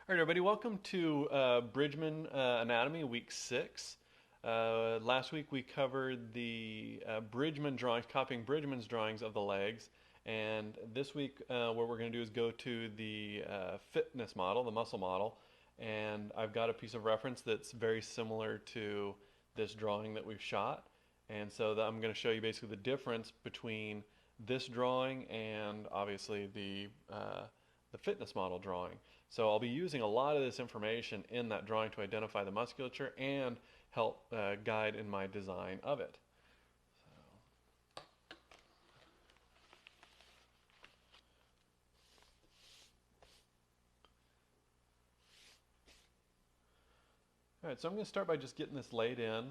All right, everybody, welcome to Bridgman Anatomy, Week 6. Last week we covered the Bridgman drawings, copying Bridgman's drawings of the legs. And this week what we're going to do is go to the fitness model, the muscle model. And I've got a piece of reference that's very similar to this drawing that we've shot. And so I'm going to show you basically the difference between this drawing and obviously the fitness model drawing. So I'll be using a lot of this information in that drawing to identify the musculature and help guide in my design of it. All right, so I'm going to start by just getting this laid in,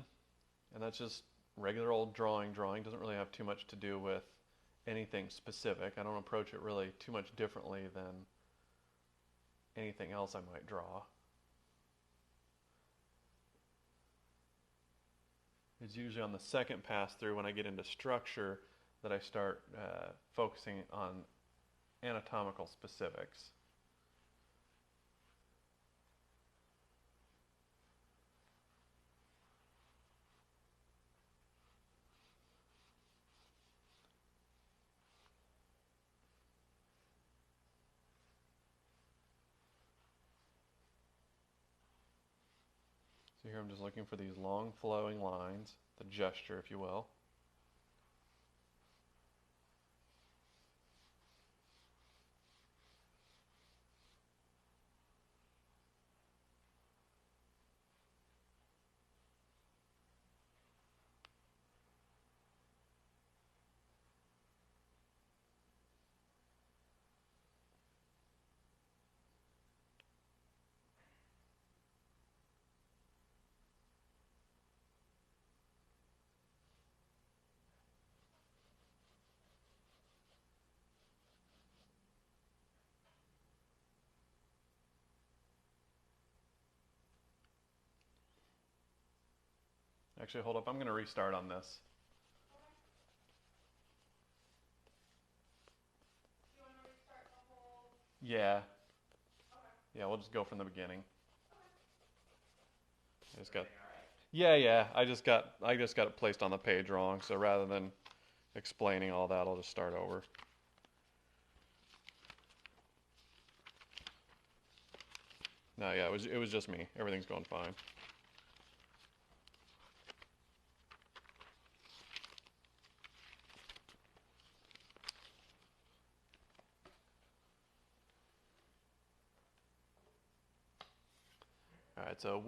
and that's just regular old drawing. Doesn't really have too much to do with anything specific. I don't approach it really too much differently than anything else I might draw. It's usually on the second pass through when I get into structure that I start focusing on anatomical specifics. So here I'm just looking for these long flowing lines, the gesture, if you will. Actually, hold up, I'm going to restart on this. Do you want to restart the whole? Yeah, Okay. yeah, we'll just go from the beginning. I just got, Everything all right? yeah, I just got it placed on the page wrong, so rather than explaining all that, I'll just start over. No, yeah, it was just me. Everything's going fine. All right, so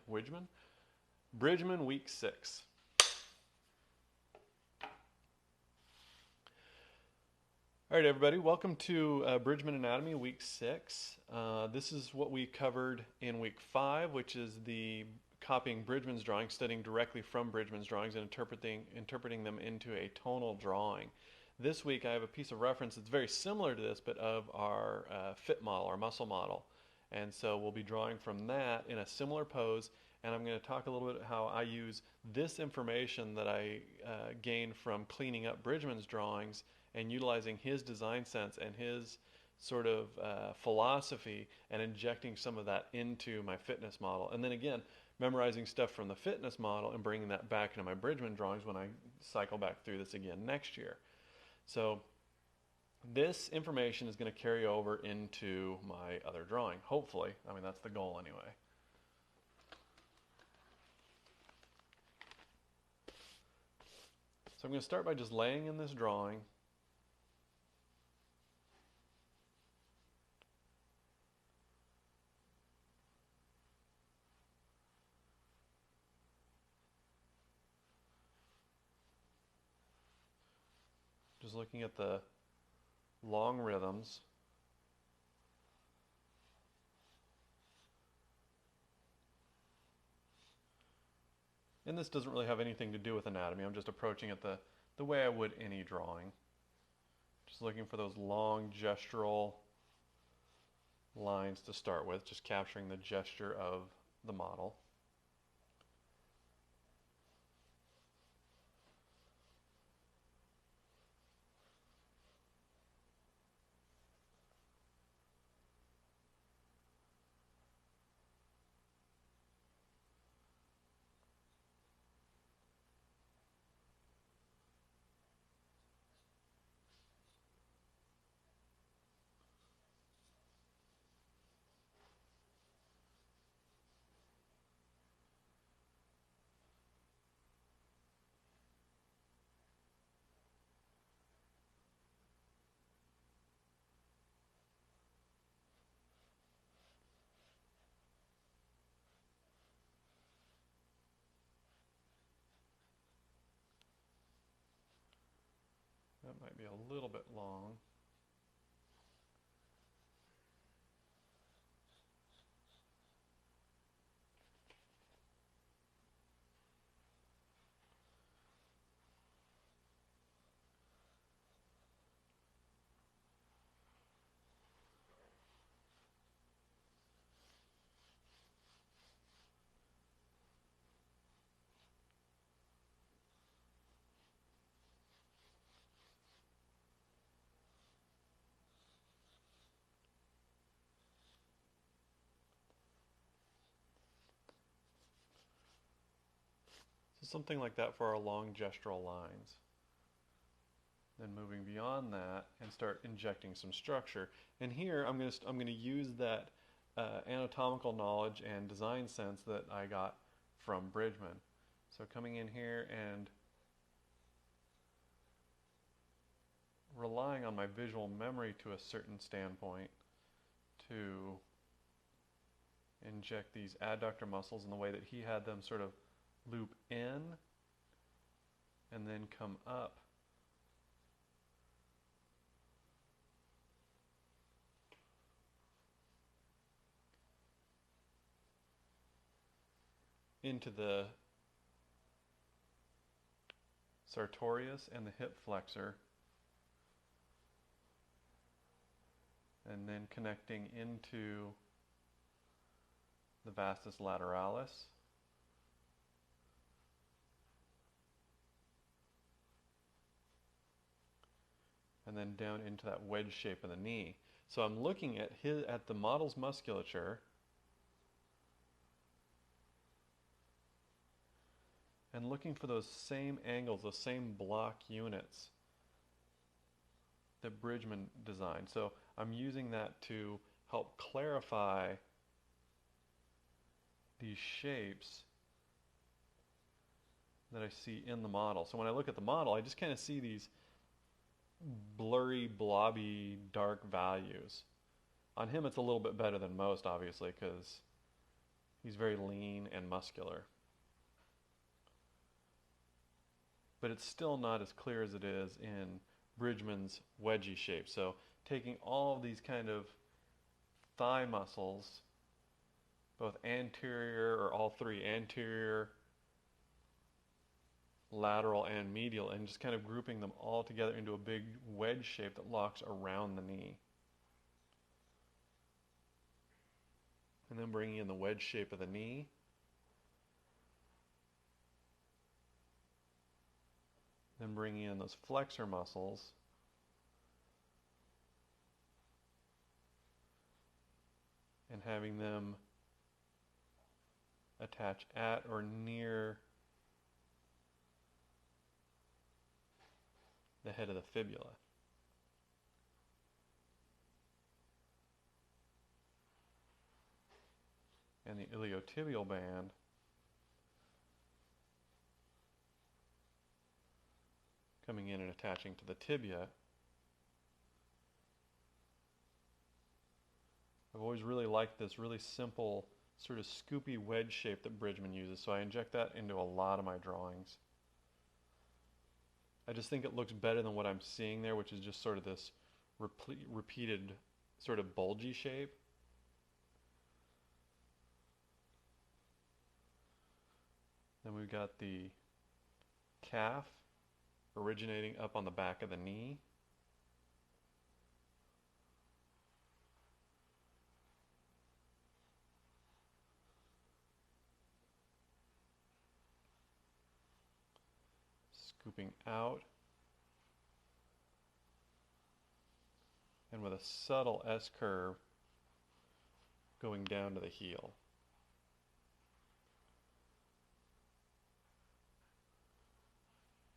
Bridgman, week 6. All right, everybody, welcome to Bridgman Anatomy, week 6. This is what we covered in week 5, which is the copying Bridgman's drawings, studying directly from Bridgman's drawings and interpreting them into a tonal drawing. This week I have a piece of reference that's very similar to this, but of our fit model, our muscle model. And so we'll be drawing from that in a similar pose, and I'm going to talk a little bit how I use this information that I gained from cleaning up Bridgman's drawings and utilizing his design sense and his sort of philosophy and injecting some of that into my fitness model. And then again, memorizing stuff from the fitness model and bringing that back into my Bridgman drawings when I cycle back through this again next year. So this information is going to carry over into my other drawing, hopefully. I mean, that's the goal anyway. So I'm going to start by just laying in this drawing. Just looking at the long rhythms. And this doesn't really have anything to do with anatomy. I'm just approaching it the way I would any drawing. Just looking for those long gestural lines to start with, just capturing the gesture of the model. might be a little bit long. So something like that for our long gestural lines. Then moving beyond that and start injecting some structure. And here I'm going to use that anatomical knowledge and design sense that I got from Bridgman. So coming in here and relying on my visual memory to a certain standpoint to inject these adductor muscles in the way that he had them sort of loop in and then come up. Into the sartorius and the hip flexor, and then connecting into the vastus lateralis, and then down into that wedge shape of the knee. So I'm looking at the model's musculature and looking for those same angles, those same block units that Bridgman designed. So I'm using that to help clarify these shapes that I see in the model. So when I look at the model, I just kind of see these blurry, blobby, dark values. On him, it's a little bit better than most, obviously, because he's very lean and muscular. But it's still not as clear as it is in Bridgman's wedgie shape. So taking all of these kind of thigh muscles, both anterior or all three, anterior, lateral, and medial, and just kind of grouping them all together into a big wedge shape that locks around the knee. And then bringing in the wedge shape of the knee. Then bringing in those flexor muscles. And having them attach at or near the head of the fibula. And the iliotibial band coming in and attaching to the tibia. I've always really liked this really simple sort of scoopy wedge shape that Bridgman uses, so I inject that into a lot of my drawings. I just think it looks better than what I'm seeing there, which is just sort of this repeated sort of bulgy shape. Then we've got the calf originating up on the back of the knee. Scooping out. And with a subtle S-curve going down to the heel.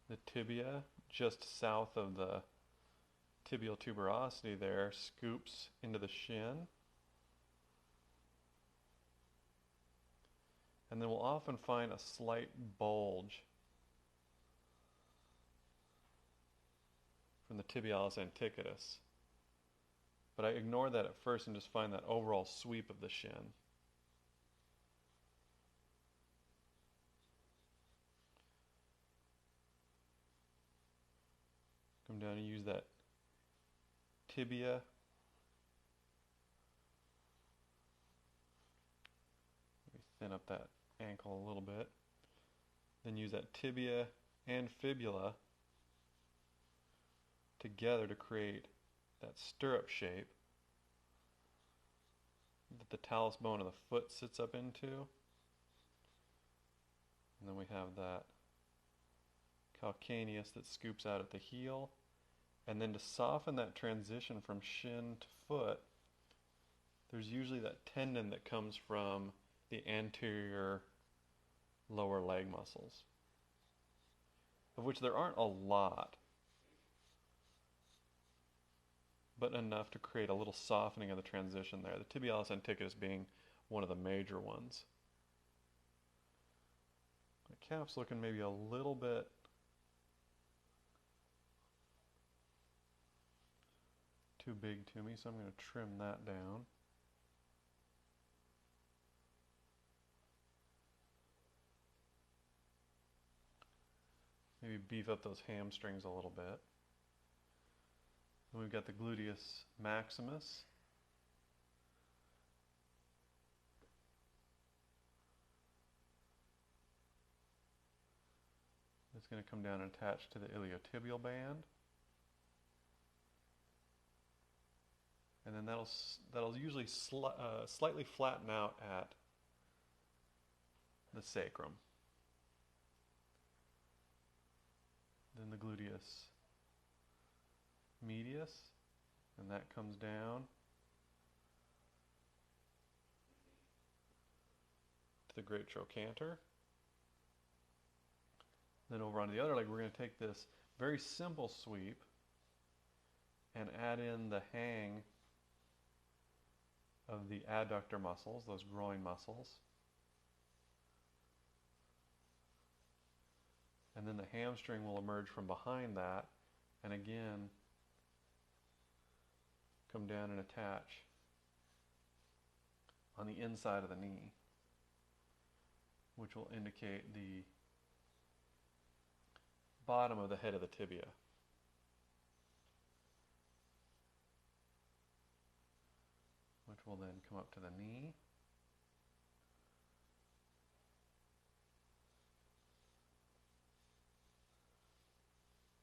The tibia, just south of the tibial tuberosity there, scoops into the shin. And then we'll often find a slight bulge from the tibialis antiquotus. But I ignore that at first and just find that overall sweep of the shin. Come down and use that tibia. Thin up that ankle a little bit. Then use that tibia and fibula together to create that stirrup shape that the talus bone of the foot sits up into. And then we have that calcaneus that scoops out at the heel. And then to soften that transition from shin to foot, there's usually that tendon that comes from the anterior lower leg muscles, of which there aren't a lot, but enough to create a little softening of the transition there. The tibialis antiquus being one of the major ones. The calf's looking maybe a little bit too big to me, so I'm going to trim that down. Maybe beef up those hamstrings a little bit. Then we've got the gluteus maximus. It's going to come down and attach to the iliotibial band. And then that'll usually slightly flatten out at the sacrum. Then the gluteus medius, and that comes down to the great trochanter. Then over onto the other leg, we're going to take this very simple sweep and add in the hang of the adductor muscles, those groin muscles. And then the hamstring will emerge from behind that, and again come down and attach on the inside of the knee, which will indicate the bottom of the head of the tibia. Which will then come up to the knee.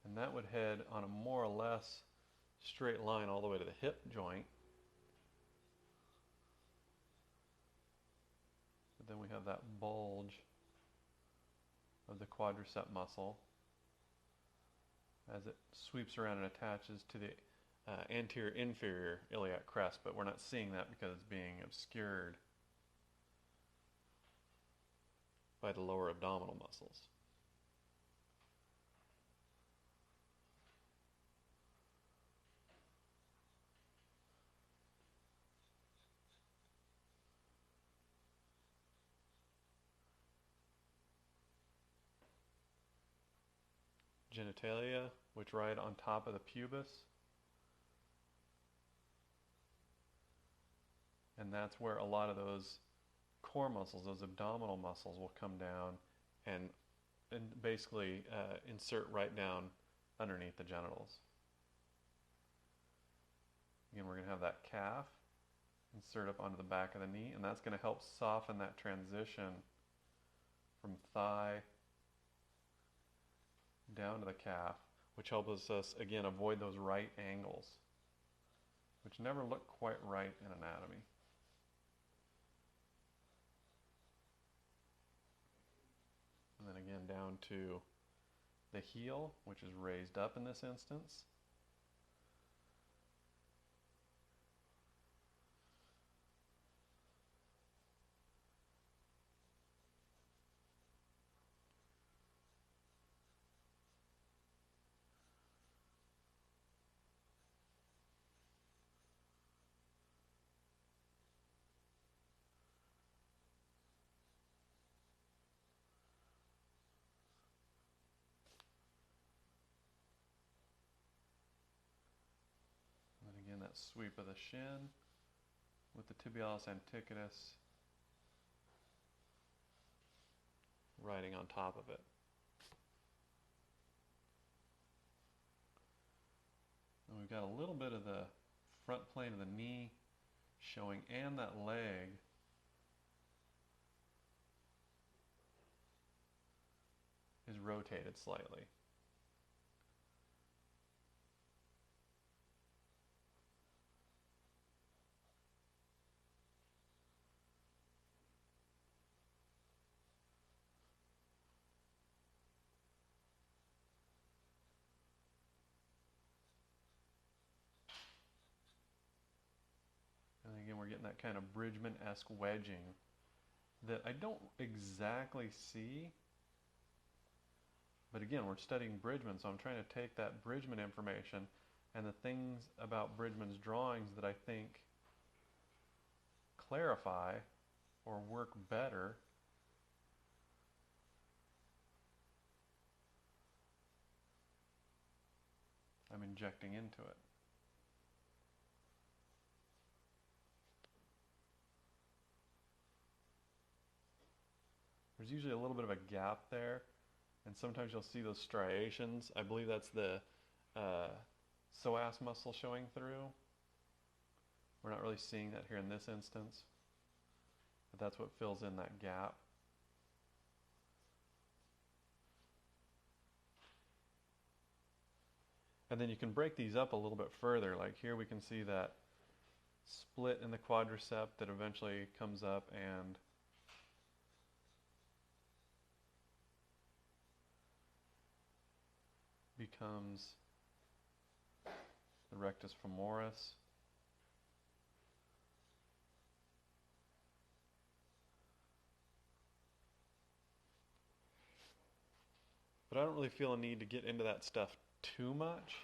And that would head on a more or less straight line all the way to the hip joint. But then we have that bulge of the quadricep muscle as it sweeps around and attaches to the anterior inferior iliac crest, but we're not seeing that because it's being obscured by the lower abdominal muscles. Genitalia, which ride on top of the pubis. And that's where a lot of those core muscles, those abdominal muscles, will come down and basically insert right down underneath the genitals. Again, we're going to have that calf insert up onto the back of the knee, and that's going to help soften that transition from thigh down to the calf, which helps us, again, avoid those right angles, which never look quite right in anatomy. And then again down to the heel, which is raised up in this instance. Again, that sweep of the shin with the tibialis antiquus riding on top of it. we've got a little bit of the front plane of the knee showing, and that leg is rotated slightly. And again, we're getting that kind of Bridgman-esque wedging that I don't exactly see. But again, we're studying Bridgman, so I'm trying to take that Bridgman information and the things about Bridgman's drawings that I think clarify or work better. I'm injecting into it. There's usually a little bit of a gap there, and sometimes you'll see those striations. I believe that's the psoas muscle showing through. We're not really seeing that here in this instance, but that's what fills in that gap. And then you can break these up a little bit further. Like here we can see that split in the quadricep that eventually comes up and becomes the rectus femoris. But I don't really feel a need to get into that stuff too much.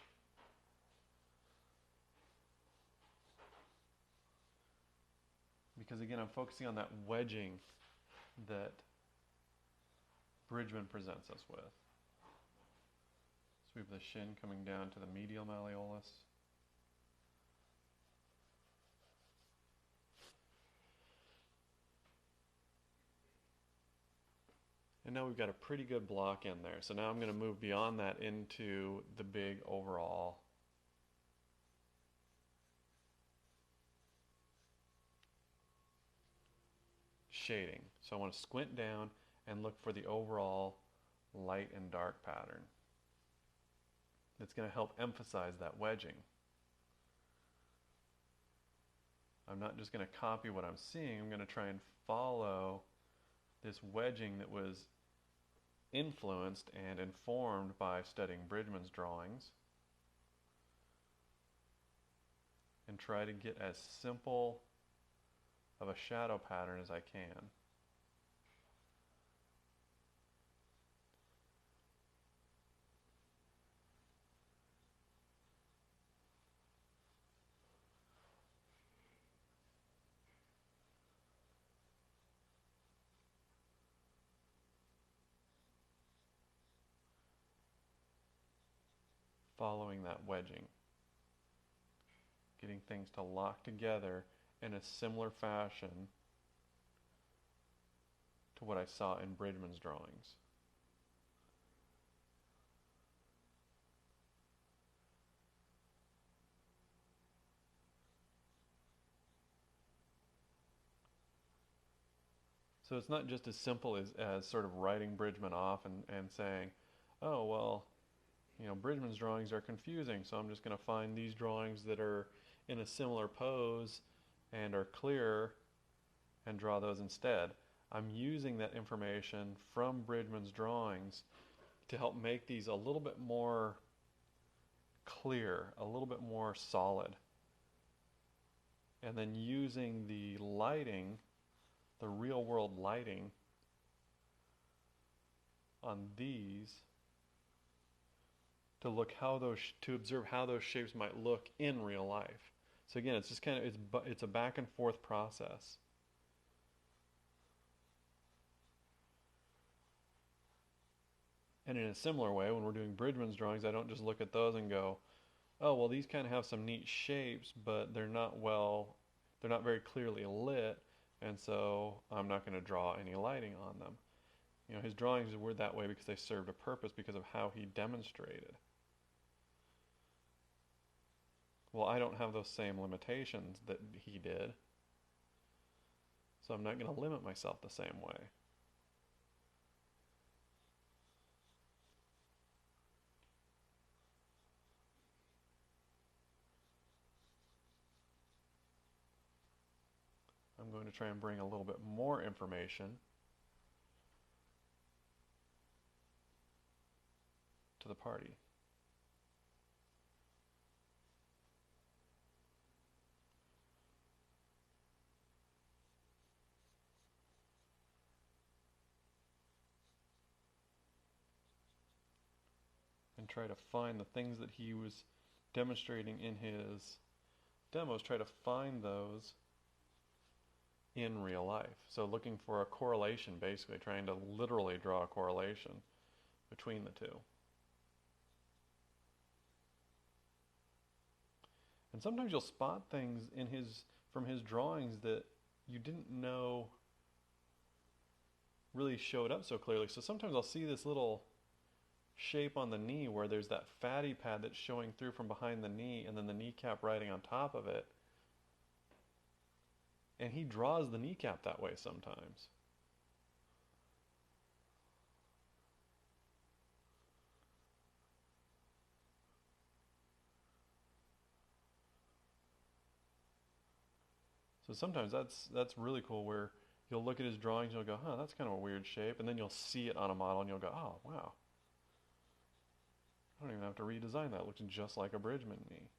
Because again, I'm focusing on that wedging that Bridgman presents us with. So we have the shin coming down to the medial malleolus. And now we've got a pretty good block in there. So now I'm going to move beyond that into the big overall shading. So I want to squint down and look for the overall light and dark pattern. That's going to help emphasize that wedging. I'm not just going to copy what I'm seeing. I'm going to try and follow this wedging that was influenced and informed by studying Bridgman's drawings, and try to get as simple of a shadow pattern as I can. Following that wedging, getting things to lock together in a similar fashion to what I saw in Bridgman's drawings. So it's not just as simple as sort of writing Bridgman off and saying, oh, well, you know, Bridgman's drawings are confusing, so I'm just going to find these drawings that are in a similar pose and are clear and draw those instead. I'm using that information from Bridgman's drawings to help make these a little bit more clear, a little bit more solid. And then using the lighting, the real world lighting on these to look to observe how those shapes might look in real life. So again, it's just kind of it's a back and forth process. And in a similar way, when we're doing Bridgman's drawings, I don't just look at those and go, oh, well, these kind of have some neat shapes, but they're not very clearly lit, and so I'm not going to draw any lighting on them. You know, his drawings were that way because they served a purpose because of how he demonstrated. Well, I don't have those same limitations that he did, so I'm not going to limit myself the same way. I'm going to try and bring a little bit more information to the party. And try to find the things that he was demonstrating in his demos, try to find those in real life. So looking for a correlation, basically trying to literally draw a correlation between the two. And sometimes you'll spot things in his from his drawings that you didn't know really showed up so clearly. So sometimes I'll see this little shape on the knee where there's that fatty pad that's showing through from behind the knee and then the kneecap riding on top of it. And he draws the kneecap that way sometimes. So sometimes that's really cool where you'll look at his drawings and you'll go, huh, that's kind of a weird shape. And then you'll see it on a model and you'll go, oh, wow. I don't even have to redesign that. It looks just like a bridgman knee.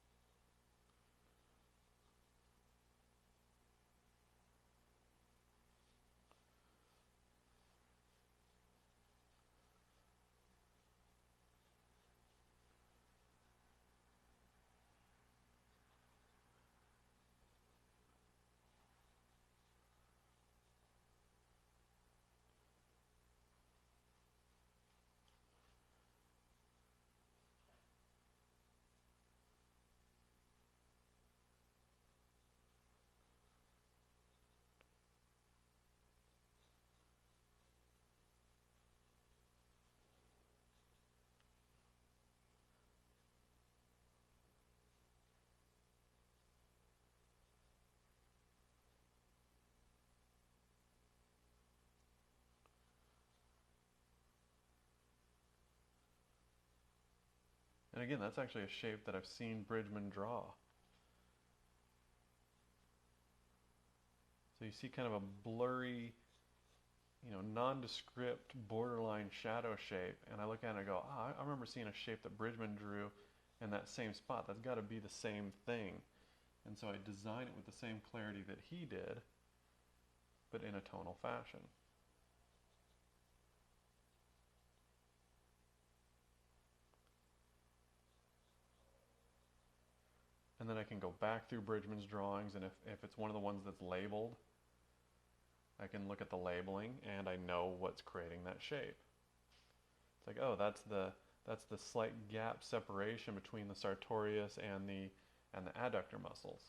And again, that's actually a shape that I've seen bridgmen draw. So you see kind of a blurry, nondescript borderline shadow shape, and I look at it and I go, I remember seeing a shape that Bridgman drew in that same spot. That's got to be the same thing. And so I design it with the same clarity that he did, but in a tonal fashion. And then I can go back through Bridgman's drawings, and if it's one of the ones that's labeled, I can look at the labeling and I know what's creating that shape. It's like, oh, that's the slight gap separation between the sartorius and the adductor muscles.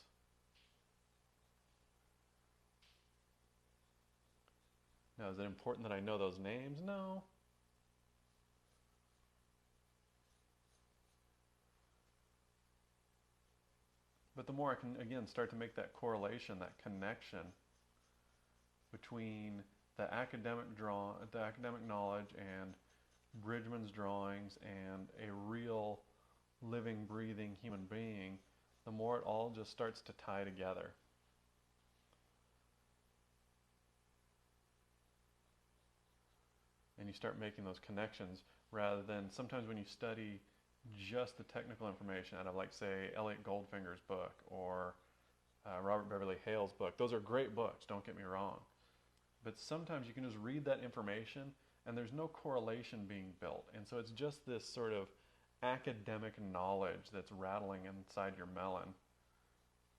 Now, is it important that I know those names? No. But the more I can, again, start to make that correlation, that connection between the academic knowledge and Bridgman's drawings and a real living, breathing human being, the more it all just starts to tie together. And you start making those connections rather than sometimes when you study just the technical information out of, like, say, Elliot Goldfinger's book or Robert Beverly Hale's book. Those are great books, don't get me wrong. But sometimes you can just read that information and there's no correlation being built. And so it's just this sort of academic knowledge that's rattling inside your melon.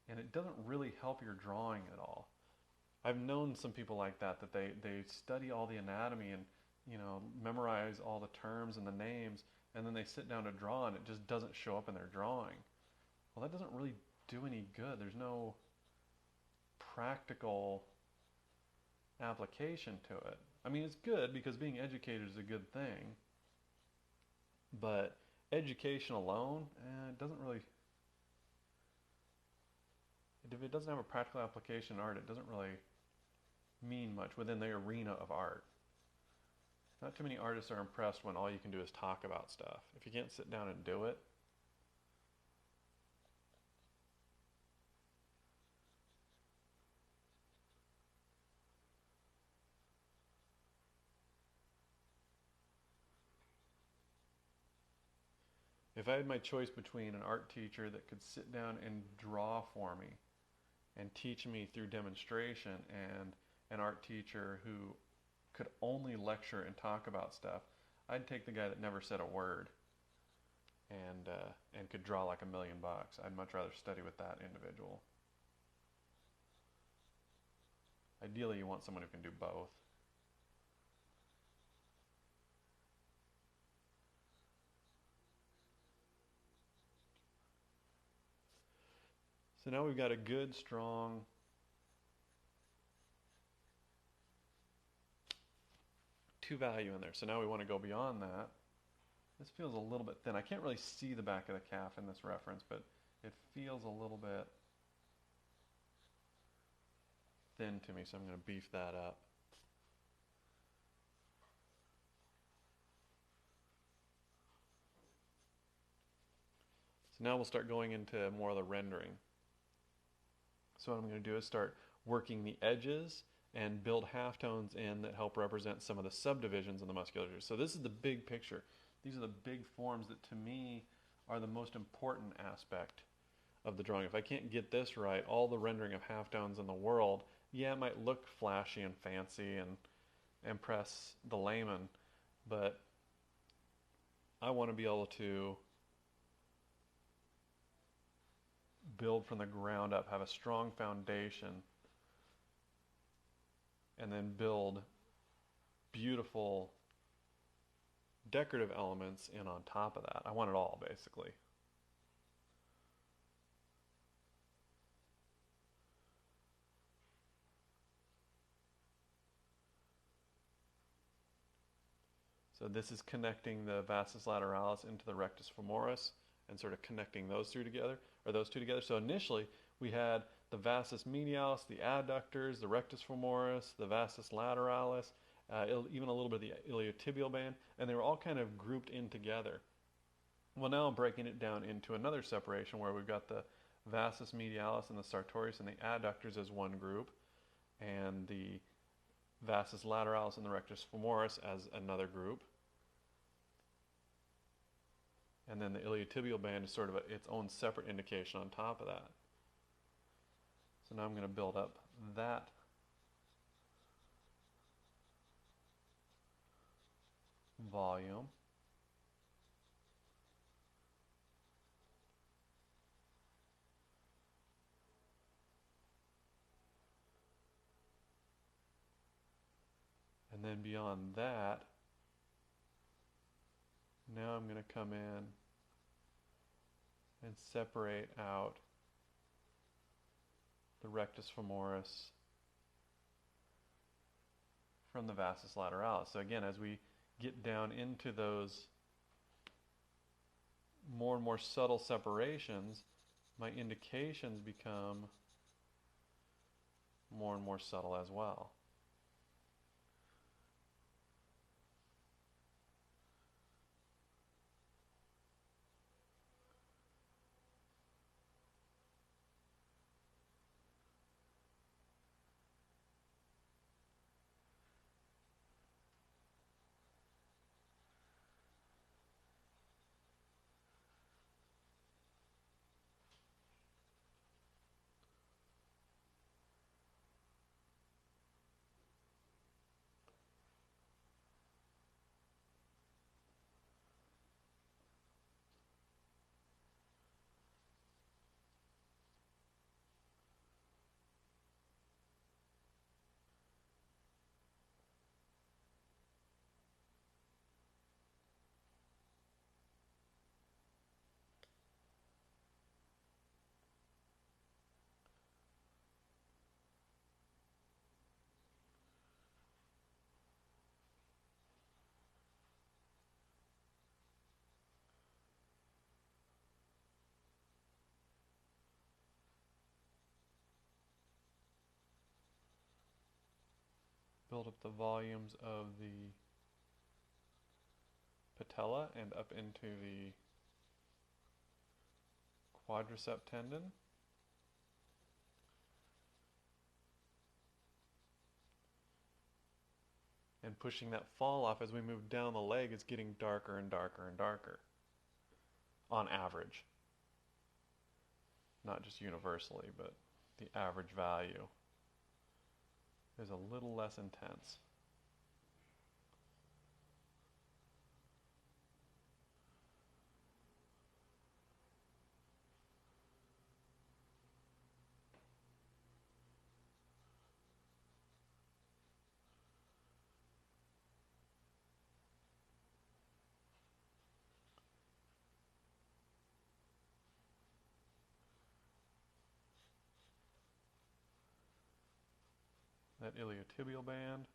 And it doesn't really help your drawing at all. I've known some people like that they study all the anatomy and memorize all the terms and the names, and then they sit down to draw and it just doesn't show up in their drawing. Well, that doesn't really do any good. There's no practical application to it. I mean, it's good because being educated is a good thing, but education alone, it doesn't really if it doesn't have a practical application in art, it doesn't really mean much within the arena of art. Not too many artists are impressed when all you can do is talk about stuff. If you can't sit down and do it, if I had my choice between an art teacher that could sit down and draw for me and teach me through demonstration and an art teacher who could only lecture and talk about stuff, I'd take the guy that never said a word and could draw like $1,000,000. I'd much rather study with that individual. Ideally, you want someone who can do both. So now we've got a good, strong two value in there. So now we want to go beyond that. This feels a little bit thin. I can't really see the back of the calf in this reference, but it feels a little bit thin to me, so I'm going to beef that up. So now we'll start going into more of the rendering. So what I'm going to do is start working the edges and build halftones in that help represent some of the subdivisions in the musculature. So this is the big picture. These are the big forms that to me are the most important aspect of the drawing. If I can't get this right, all the rendering of halftones in the world, yeah, it might look flashy and fancy and impress the layman, but I want to be able to build from the ground up, have a strong foundation, and then build beautiful decorative elements in on top of that. I want it all, basically. So this is connecting the vastus lateralis into the rectus femoris and sort of connecting those two together, or those two together. So initially we had the vastus medialis, the adductors, the rectus femoris, the vastus lateralis, even a little bit of the iliotibial band, and they were all kind of grouped in together. Well, now I'm breaking it down into another separation where we've got the vastus medialis and the sartorius and the adductors as one group, and the vastus lateralis and the rectus femoris as another group. And then the iliotibial band is sort of its own separate indication on top of that. So now I'm going to build up that volume. And then beyond that, now I'm going to come in and separate out the rectus femoris from the vastus lateralis. So again, as we get down into those more and more subtle separations, my indications become more and more subtle as well. Build up the volumes of the patella and up into the quadricep tendon. And pushing that fall off as we move down the leg is getting darker and darker and darker on average. Not just universally, but the average value is a little less intense. That iliotibial band.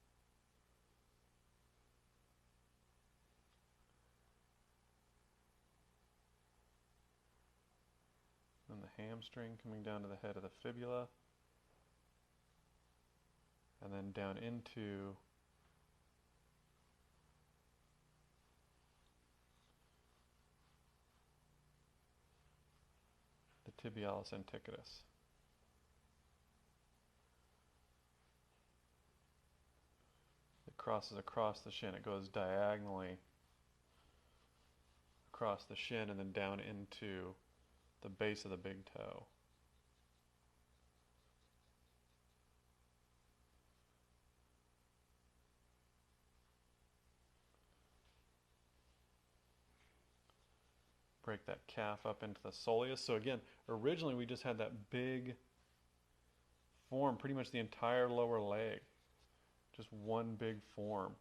Then the hamstring coming down to the head of the fibula. And then down into the tibialis antiquus. It crosses across the shin. It goes diagonally across the shin and then down into the base of the big toe. Break that calf up into the soleus. So again, originally we just had that big form, pretty much the entire lower leg. Just one big form.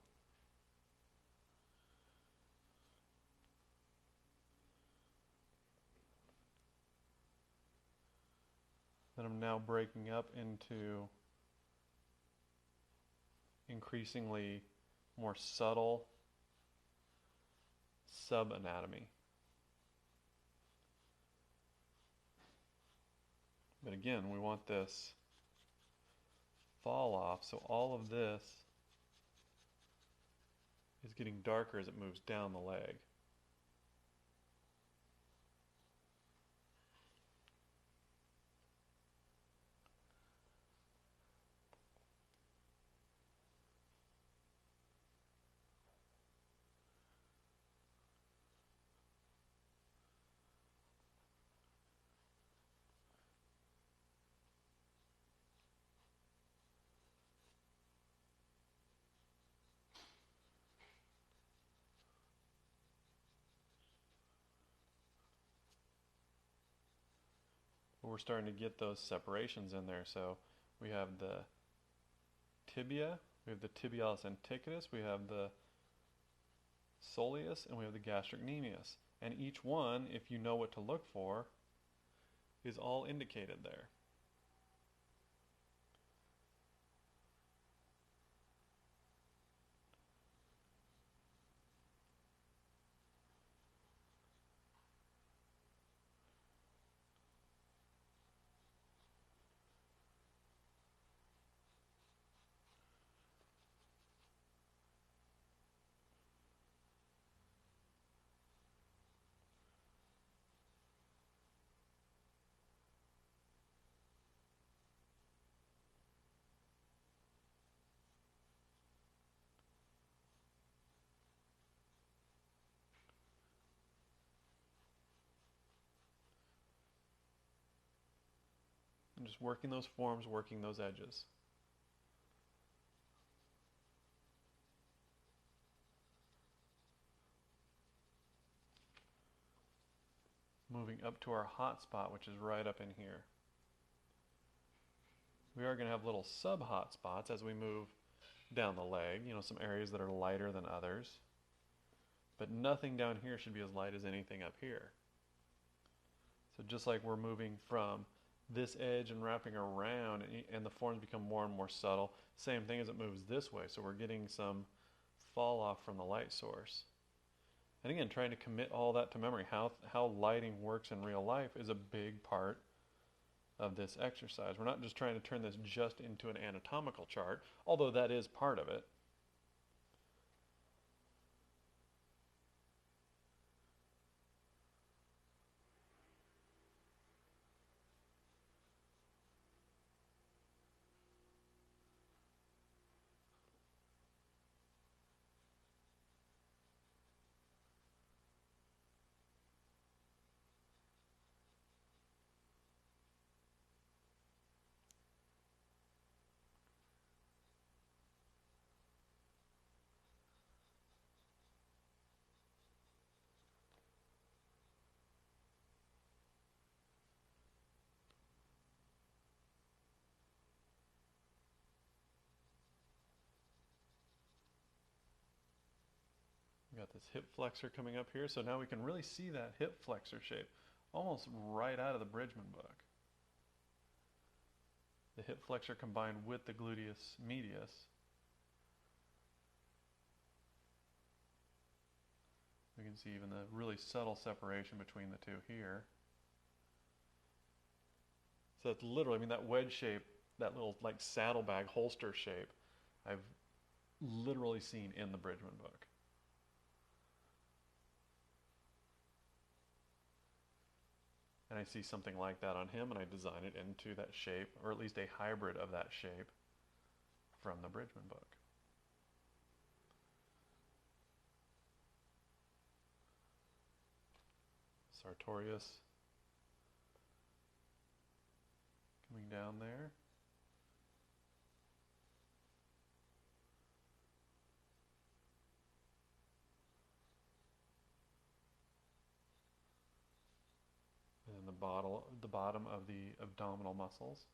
Then I'm now breaking up into increasingly more subtle sub-anatomy. But again, we want this fall off, so all of this is getting darker as it moves down the leg. But we're starting to get those separations in there. So we have the tibia, we have the tibialis antiquus, we have the soleus, and we have the gastrocnemius. And each one, if you know what to look for, is all indicated there. And just working those forms, working those edges. Moving up to our hot spot, which is right up in here. We are going to have little sub-hot spots as we move down the leg, some areas that are lighter than others. But nothing down here should be as light as anything up here. So just like we're moving from this edge and wrapping around, and the forms become more and more subtle, same thing as it moves this way. So we're getting some fall off from the light source. And again, trying to commit all that to memory. How lighting works in real life is a big part of this exercise. We're not just trying to turn this just into an anatomical chart, although that is part of it. We got this hip flexor coming up here, so now we can really see that hip flexor shape almost right out of the Bridgman book. The hip flexor combined with the gluteus medius. We can see even the really subtle separation between the two here. So it's literally, I mean, that wedge shape, that little like saddlebag holster shape, I've literally seen in the Bridgman book. And I see something like that on him, and I design it into that shape, or at least a hybrid of that shape from the Bridgman book. Sartorius coming down there. And then the bottom of the abdominal muscles.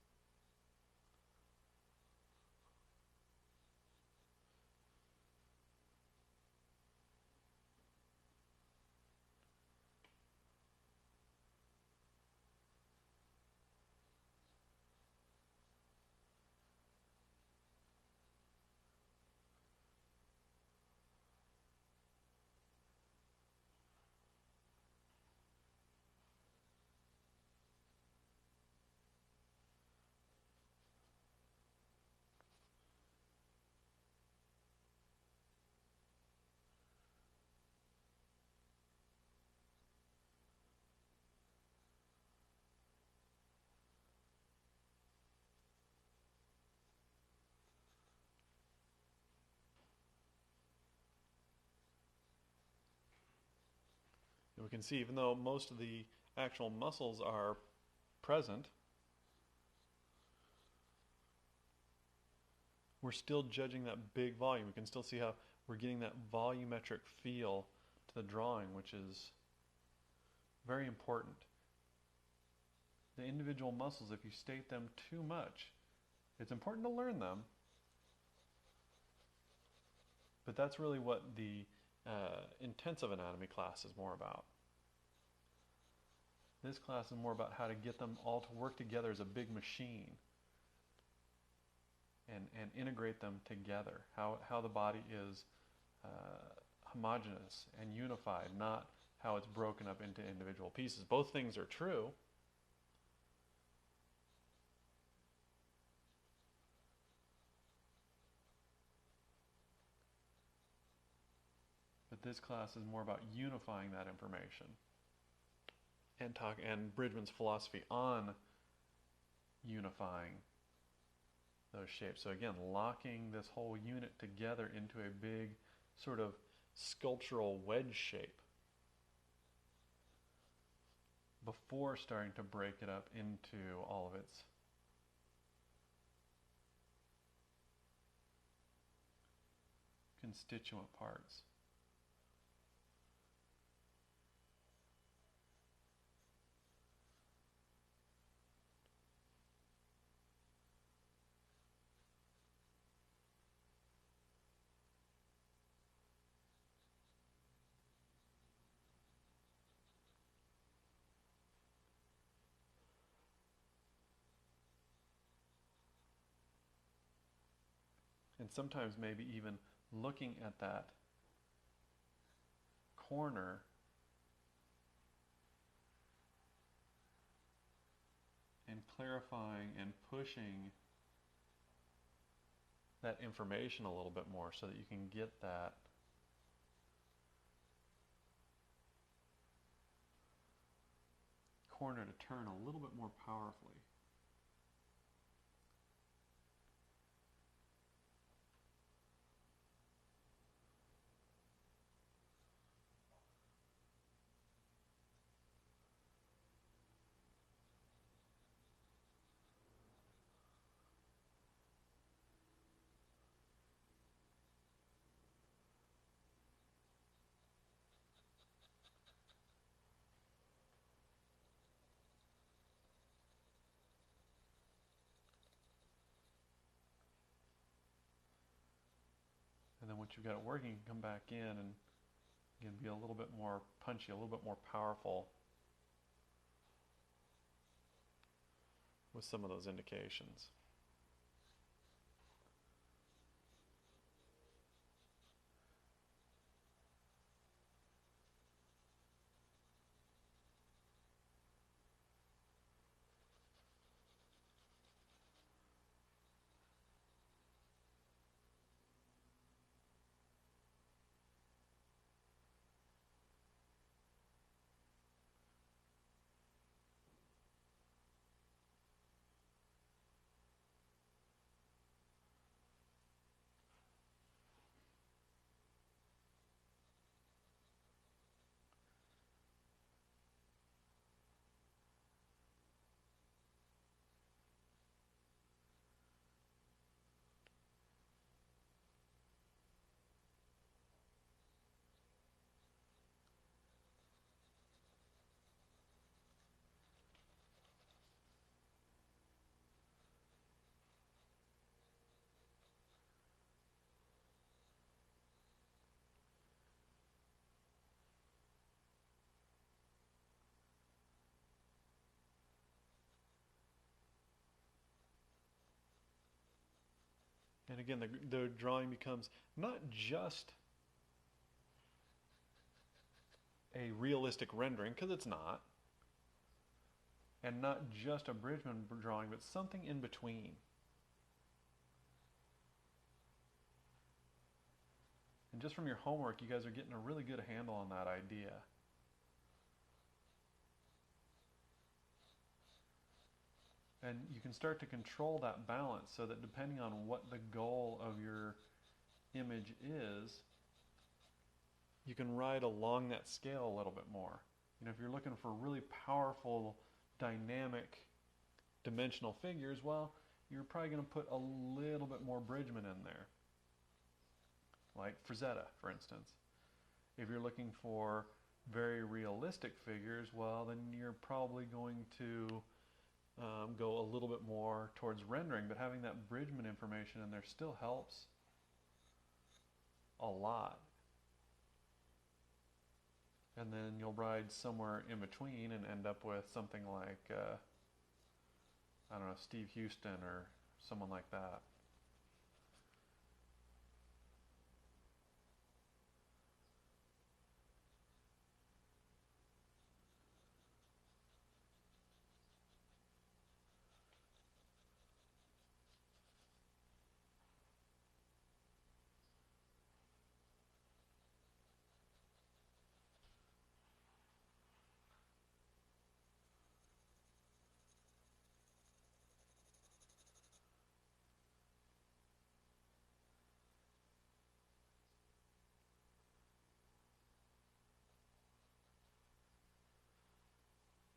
And we can see, even though most of the actual muscles are present, we're still judging that big volume. We can still see how we're getting that volumetric feel to the drawing, which is very important. The individual muscles, if you state them too much, it's important to learn them, but that's really what the intensive anatomy class is more about. This class is more about how to get them all to work together as a big machine and integrate them together, how the body is homogeneous and unified, not how it's broken up into individual pieces. Both things are true, but this class is more about unifying that information and Bridgman's philosophy on unifying those shapes. So again, locking this whole unit together into a big sort of sculptural wedge shape before starting to break it up into all of its constituent parts. And sometimes maybe even looking at that corner and clarifying and pushing that information a little bit more so that you can get that corner to turn a little bit more powerfully. And then once you've got it working, you can come back in and again be a little bit more punchy, a little bit more powerful with some of those indications. And again, the drawing becomes not just a realistic rendering, because it's not, and not just a bridgman drawing, but something in between. And just from your homework, you guys are getting a really good handle on that idea. And you can start to control that balance so that depending on what the goal of your image is, you can ride along that scale a little bit more. You know, if you're looking for really powerful, dynamic, dimensional figures, well, you're probably going to put a little bit more bridgman in there. Like Frazetta, for instance. If you're looking for very realistic figures, well, then you're probably going to go a little bit more towards rendering, but having that bridgman information in there still helps a lot. And then you'll ride somewhere in between and end up with something like, I don't know, Steve Houston or someone like that.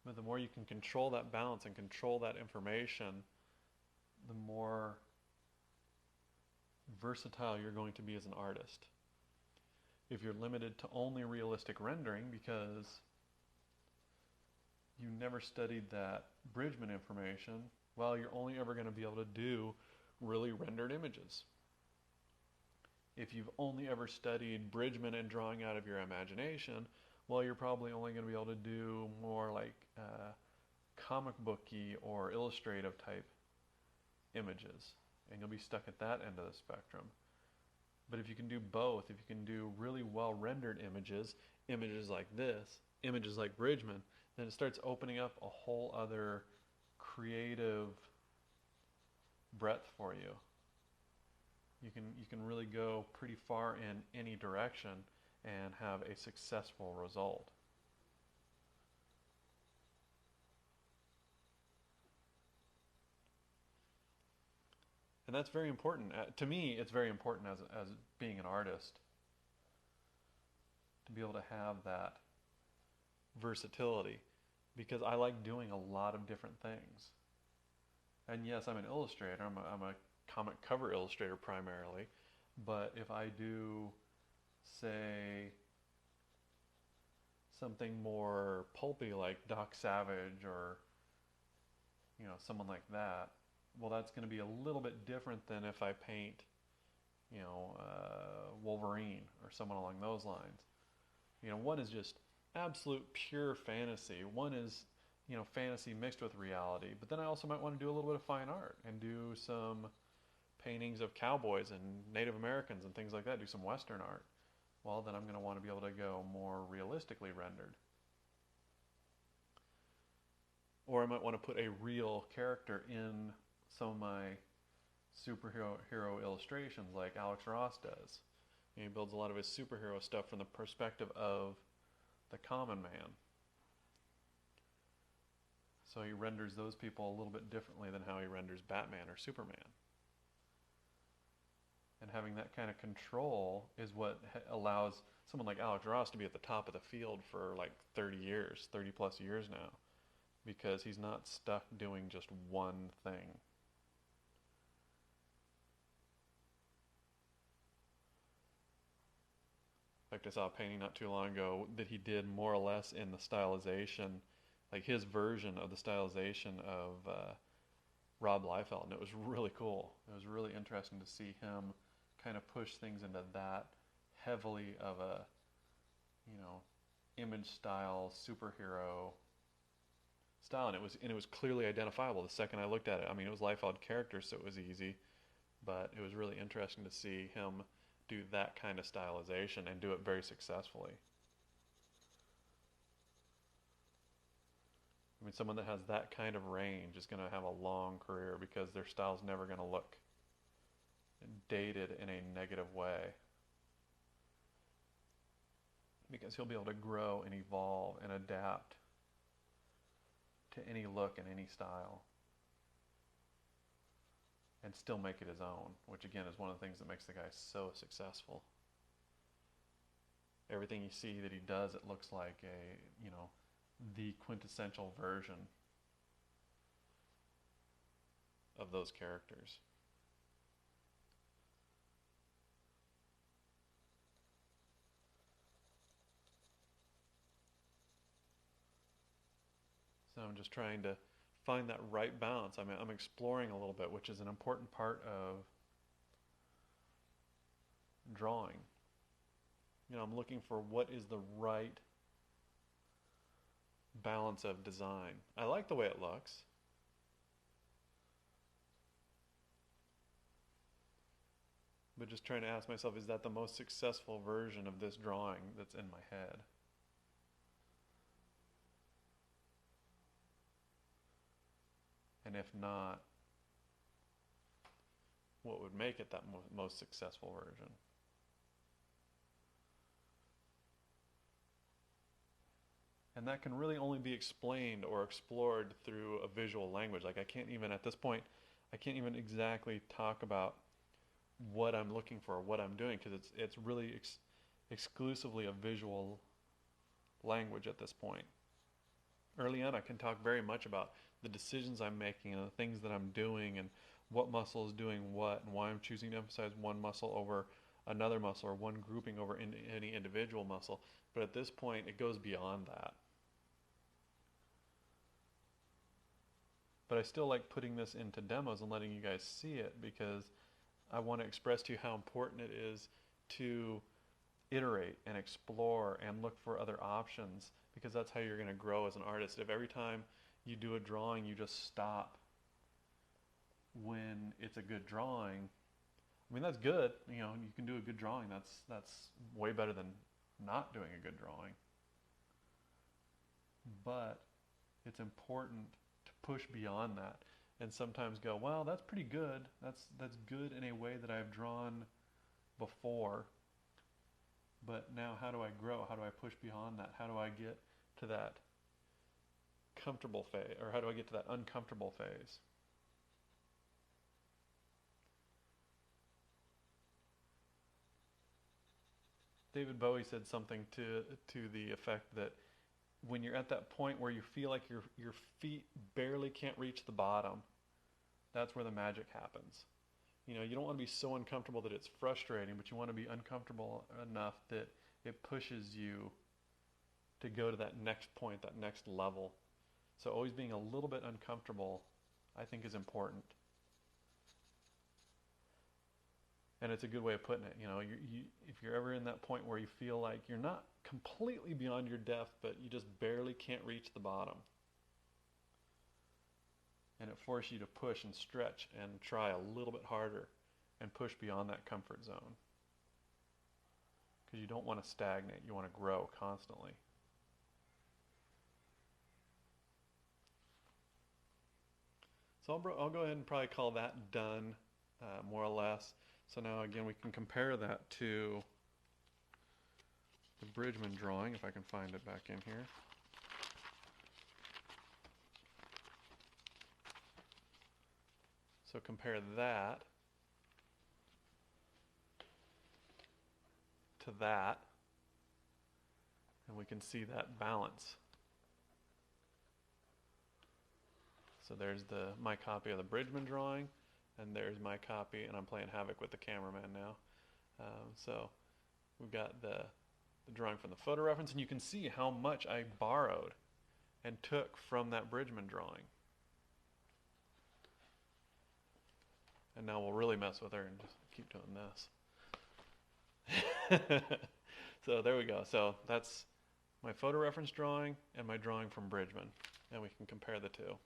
But the more you can control that balance and control that information, the more versatile you're going to be as an artist. If you're limited to only realistic rendering because you never studied that bridgman information, well, you're only ever going to be able to do really rendered images. If you've only ever studied bridgman and drawing out of your imagination, well, you're probably only going to be able to do more like comic booky or illustrative type images, and you'll be stuck at that end of the spectrum. But if you can do both, if you can do really well rendered images, images like this, images like bridgman, then it starts opening up a whole other creative breadth for you. You can really go pretty far in any direction and have a successful result. And that's very important. To me, it's very important as being an artist to be able to have that versatility because I like doing a lot of different things. And yes, I'm an illustrator. I'm a comic cover illustrator primarily. But if I do, say, something more pulpy like Doc Savage or someone like that, well, that's going to be a little bit different than if I paint, Wolverine or someone along those lines. One is just absolute pure fantasy. One is, fantasy mixed with reality. But then I also might want to do a little bit of fine art and do some paintings of cowboys and Native Americans and things like that, do some Western art. Well, then I'm going to want to be able to go more realistically rendered. Or I might want to put a real character in some of my superhero illustrations like Alex Ross does. He builds a lot of his superhero stuff from the perspective of the common man. So he renders those people a little bit differently than how he renders Batman or Superman. And having that kind of control is what allows someone like Alex Ross to be at the top of the field for like 30 years, 30 plus years now, because he's not stuck doing just one thing. In fact, I saw a painting not too long ago that he did more or less in the stylization, like his version of the stylization of Rob Liefeld, and it was really cool. It was really interesting to see him kind of push things into that heavily of a, image style superhero style, and it was clearly identifiable the second I looked at it. I mean, it was Liefeld characters, so it was easy, but it was really interesting to see him do that kind of stylization and do it very successfully. I mean, someone that has that kind of range is going to have a long career because their style's never going to look dated in a negative way. Because he'll be able to grow and evolve and adapt to any look and any style and still make it his own, which again is one of the things that makes the guy so successful. Everything you see that he does, it looks like the quintessential version of those characters. So I'm just trying to find that right balance. I mean, I'm exploring a little bit, which is an important part of drawing. I'm looking for what is the right balance of design. I like the way it looks. But just trying to ask myself, is that the most successful version of this drawing that's in my head? And if not, what would make it that most successful version? And that can really only be explained or explored through a visual language. Like at this point, I can't even exactly talk about what I'm looking for, what I'm doing, because it's really exclusively a visual language at this point. Early on, I can talk very much about the decisions I'm making and the things that I'm doing and what muscle is doing what and why I'm choosing to emphasize one muscle over another muscle or one grouping over any individual muscle. But at this point, it goes beyond that. But I still like putting this into demos and letting you guys see it because I want to express to you how important it is to iterate and explore and look for other options, because that's how you're going to grow as an artist. If every time you do a drawing you just stop when it's a good drawing, I mean, that's good. You can do a good drawing. That's way better than not doing a good drawing. But it's important to push beyond that and sometimes go, well, that's pretty good. That's good in a way that I've drawn before. But now how do I grow? How do I push beyond that? How do I get to that comfortable phase, or how do I get to that uncomfortable phase? David Bowie said something to the effect that when you're at that point where you feel like your feet barely can't reach the bottom, that's where the magic happens. You know, you don't want to be so uncomfortable that it's frustrating, but you want to be uncomfortable enough that it pushes you to go to that next point, that next level. So always being a little bit uncomfortable, I think, is important. And it's a good way of putting it. You know, if you're ever in that point where you feel like you're not completely beyond your depth, but you just barely can't reach the bottom, and it forces you to push and stretch and try a little bit harder and push beyond that comfort zone. Because you don't want to stagnate, you want to grow constantly. So I'll go ahead and probably call that done, more or less. So now again we can compare that to the Bridgman drawing, if I can find it back in here. So compare that to that, and we can see that balance. So there's my copy of the Bridgman drawing, and there's my copy, and I'm playing havoc with the cameraman now. So we've got the drawing from the photo reference, and you can see how much I borrowed and took from that Bridgman drawing. And now we'll really mess with her and just keep doing this. So there we go. So that's my photo reference drawing and my drawing from Bridgman, and we can compare the two.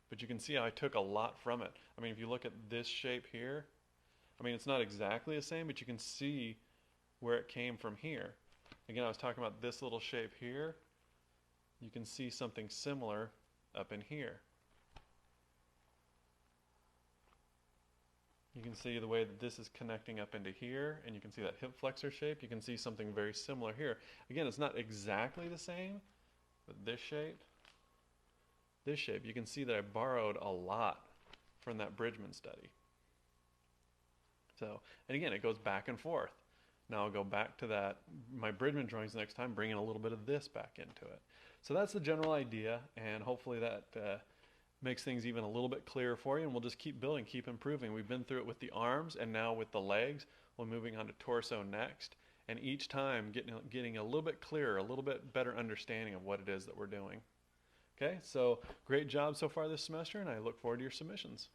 But you can see how I took a lot from it. I mean, if you look at this shape here, I mean, it's not exactly the same, but you can see where it came from here. Again, I was talking about this little shape here. You can see something similar up in here. You can see the way that this is connecting up into here, and you can see that hip flexor shape. You can see something very similar here. Again, it's not exactly the same, but this shape, you can see that I borrowed a lot from that Bridgman study. So, and again, it goes back and forth. Now I'll go back to that, my Bridgman drawings next time, bringing a little bit of this back into it. So that's the general idea, and hopefully that makes things even a little bit clearer for you, and we'll just keep building, keep improving. We've been through it with the arms, and now with the legs. We're moving on to torso next, and each time getting a little bit clearer, a little bit better understanding of what it is that we're doing. Okay, so great job so far this semester, and I look forward to your submissions.